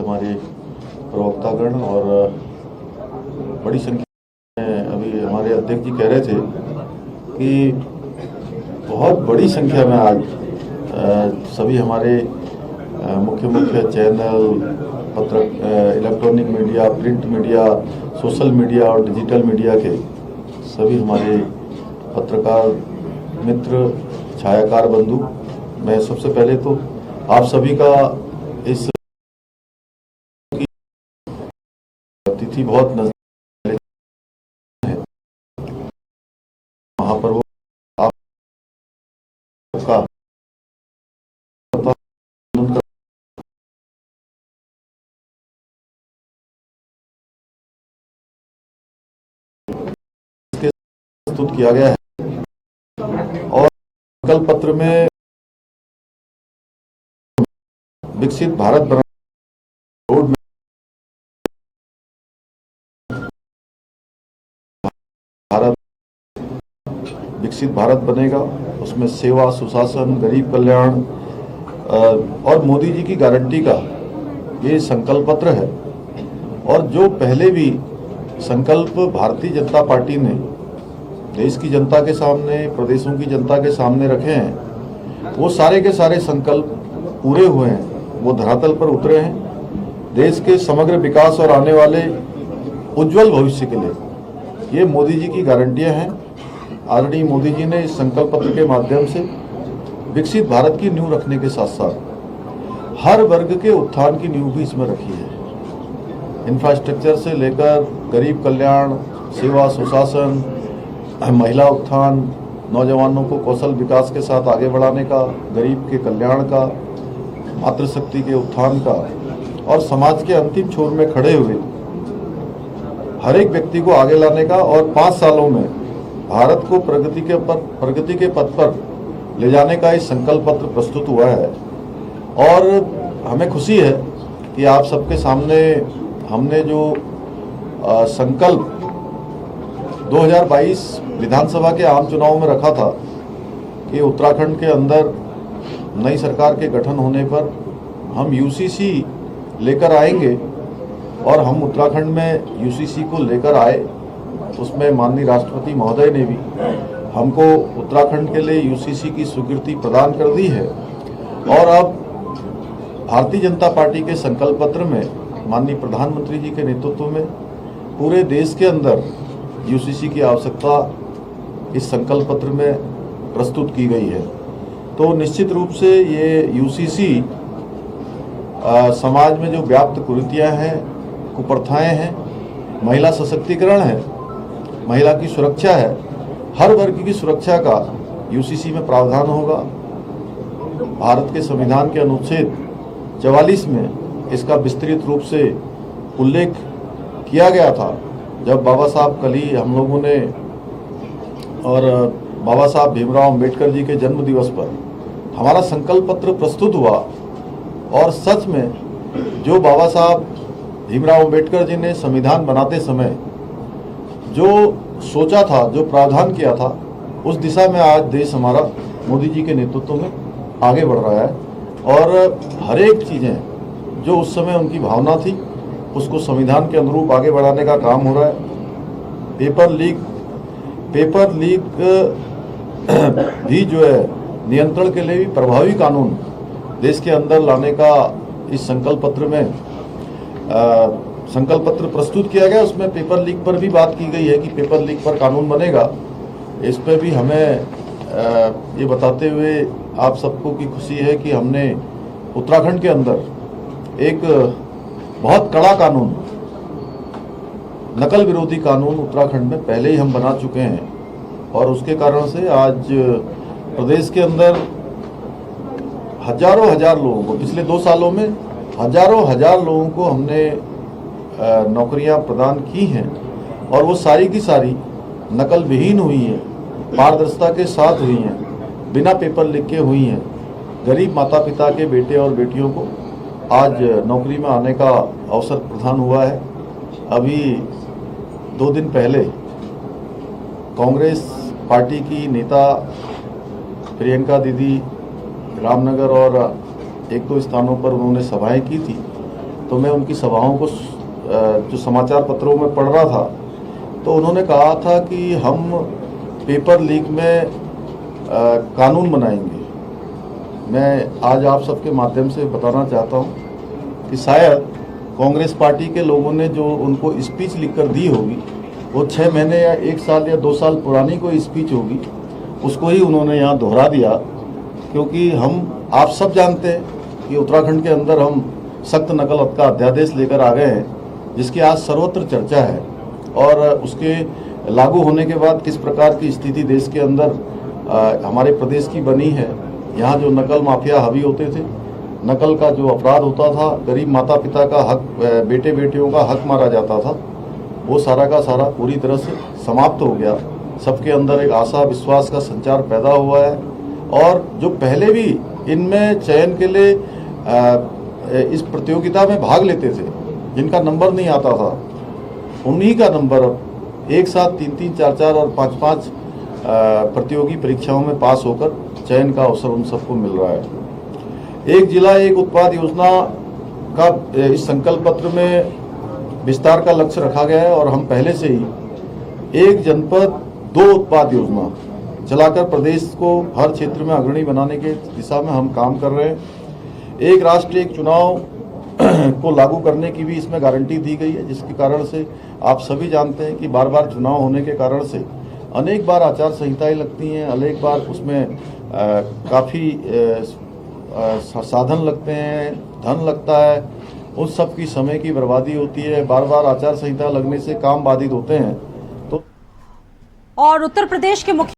हमारे प्रवक्तागण और बड़ी संख्या में अभी हमारे अध्यक्ष जी कह रहे थे कि बहुत बड़ी संख्या में आज सभी हमारे मुख्य channel, electronic media, print media, social media और डिजिटल मीडिया के सभी हमारे पत्रकार मित्र, छायाकार बंधु, मैं सबसे पहले तो आप सभी का इस तिथि बहुत नजदीक है, वहाँ पर वो आपका प्रस्तुत किया गया है और संकल्प पत्र में विकसित भारत बना रोड में भारत विकसित भारत बनेगा, उसमें सेवा, सुशासन, गरीब कल्याण और मोदी जी की गारंटी का ये संकल्प पत्र है। और जो पहले भी संकल्प भारतीय जनता पार्टी ने देश की जनता के सामने, प्रदेशों की जनता के सामने रखे हैं, वो सारे के सारे संकल्प पूरे हुए हैं, वो धरातल पर उतरे हैं। देश के समग्र विकास और आने वाले उज्जवल भविष्य के लिए ये मोदी जी की गारंटियां हैं। आदरणीय मोदी जी ने इस संकल्प पत्र के माध्यम से विकसित भारत की नींव रखने के साथ साथ हर वर्ग के उत्थान की नींव भी इसमें रखी है। इंफ्रास्ट्रक्चर से लेकर गरीब कल्याण, सेवा, सुशासन, महिला उत्थान, नौजवानों को कौशल विकास के साथ आगे बढ़ाने का, गरीब के कल्याण का, मातृशक्ति के उत्थान का और समाज के अंतिम छोर में खड़े हुए हर एक व्यक्ति को आगे लाने का और 5 सालों में भारत को प्रगति के पथ पर ले जाने का इस संकल्प पत्र प्रस्तुत हुआ है। और हमें खुशी है कि आप सबके सामने हमने जो संकल्प 2022 विधानसभा के आम चुनाव में रखा था कि उत्तराखंड के अंदर नई सरकार के गठन होने पर हम यूसीसी लेकर आएंगे और हम उत्तराखंड में यूसीसी को लेकर आए। उसमें माननीय राष्ट्रपति महोदय ने भी हमको उत्तराखंड के लिए यूसीसी की स्वीकृति प्रदान कर दी है। और अब भारतीय जनता पार्टी के संकल्प पत्र में माननीय प्रधानमंत्री जी के नेतृत्व में पूरे देश के अंदर यूसीसी की आवश्यकता इस संकल्प पत्र में प्रस्तुत की गई है। तो निश्चित रूप से ये यूसीसी समाज में जो व्याप्त कुरीतियाँ हैं, कुप्रथाएं हैं, महिला सशक्तिकरण है, महिला की सुरक्षा है, हर वर्ग की सुरक्षा का यूसीसी में प्रावधान होगा। भारत के संविधान के अनुच्छेद 44 में इसका विस्तृत रूप से उल्लेख किया गया था। जब बाबा साहब कल ही हम लोगों ने और बाबा साहब भीमराव अंबेडकर जी के जन्म दिवस पर हमारा संकल्प पत्र प्रस्तुत हुआ और सच में जो बाबा साहब भीमराव अंबेडकर जी ने संविधान बनाते समय जो सोचा था, जो प्रावधान किया था, उस दिशा में आज देश हमारा मोदी जी के नेतृत्व में आगे बढ़ रहा है। और हर एक चीज़ें जो उस समय उनकी भावना थी उसको संविधान के अनुरूप आगे बढ़ाने का काम हो रहा है। पेपर लीक भी जो है नियंत्रण के लिए भी प्रभावी कानून देश के अंदर लाने का इस संकल्प पत्र में संकल्प पत्र प्रस्तुत किया गया। उसमें पेपर लीक पर भी बात की गई है कि पेपर लीक पर कानून बनेगा। इस पर भी हमें ये बताते हुए आप सबको की खुशी है कि हमने उत्तराखंड के अंदर एक बहुत कड़ा कानून, नकल विरोधी कानून उत्तराखंड में पहले ही हम बना चुके हैं। और उसके कारण से आज प्रदेश के अंदर हजार लोगों को, पिछले 2 सालों में हजार लोगों को हमने नौकरियां प्रदान की हैं और वो सारी की सारी नकल विहीन हुई हैं, पारदर्शिता के साथ हुई हैं, बिना पेपर लीक के हुई हैं। गरीब माता पिता के बेटे और बेटियों को आज नौकरी में आने का अवसर प्रदान हुआ है। अभी 2 दिन पहले कांग्रेस पार्टी की नेता प्रियंका दीदी रामनगर और 1-2 स्थानों पर उन्होंने सभाएं की थी तो मैं उनकी सभाओं को जो समाचार पत्रों में पढ़ रहा था, तो उन्होंने कहा था कि हम पेपर लीक में कानून बनाएंगे। मैं आज आप सबके माध्यम से बताना चाहता हूं कि शायद कांग्रेस पार्टी के लोगों ने जो उनको स्पीच लिखकर दी होगी, वो 6 महीने या 1 साल या 2 साल पुरानी कोई स्पीच होगी, उसको ही उन्होंने यहाँ दोहरा दिया। क्योंकि हम आप सब जानते हैं कि उत्तराखंड के अंदर हम सख्त नकल का अध्यादेश लेकर आ गए हैं, जिसकी आज सर्वत्र चर्चा है, और उसके लागू होने के बाद किस प्रकार की स्थिति देश के अंदर हमारे प्रदेश की बनी है। यहाँ जो नकल माफिया हावी होते थे, नकल का जो अपराध होता था, गरीब माता पिता का हक, बेटे बेटियों का हक मारा जाता था, वो सारा का सारा पूरी तरह से समाप्त हो गया। सबके अंदर एक आशा विश्वास का संचार पैदा हुआ है, और जो पहले भी इनमें चयन के लिए इस प्रतियोगिता में भाग लेते थे, जिनका नंबर नहीं आता था, उन्हीं का नंबर अब एक साथ 3-3, 4-4 और 5-5 प्रतियोगी परीक्षाओं में पास होकर चयन का अवसर उन सबको मिल रहा है। एक जिला एक उत्पाद योजना का इस संकल्प पत्र में विस्तार का लक्ष्य रखा गया है, और हम पहले से ही एक जनपद 2 उत्पाद योजना चलाकर प्रदेश को हर क्षेत्र में अग्रणी बनाने के दिशा में हम काम कर रहे हैं। एक राष्ट्र एक चुनाव को लागू करने की भी इसमें गारंटी दी गई है, जिसके कारण से आप सभी जानते हैं कि बार बार चुनाव होने के कारण से अनेक बार आचार संहिताएं लगती हैं, अनेक बार उसमें काफ़ी साधन लगते हैं, धन लगता है, उस सब की समय की बर्बादी होती है, बार बार आचार संहिता लगने से काम बाधित होते हैं। तो और उत्तर प्रदेश के मुख्य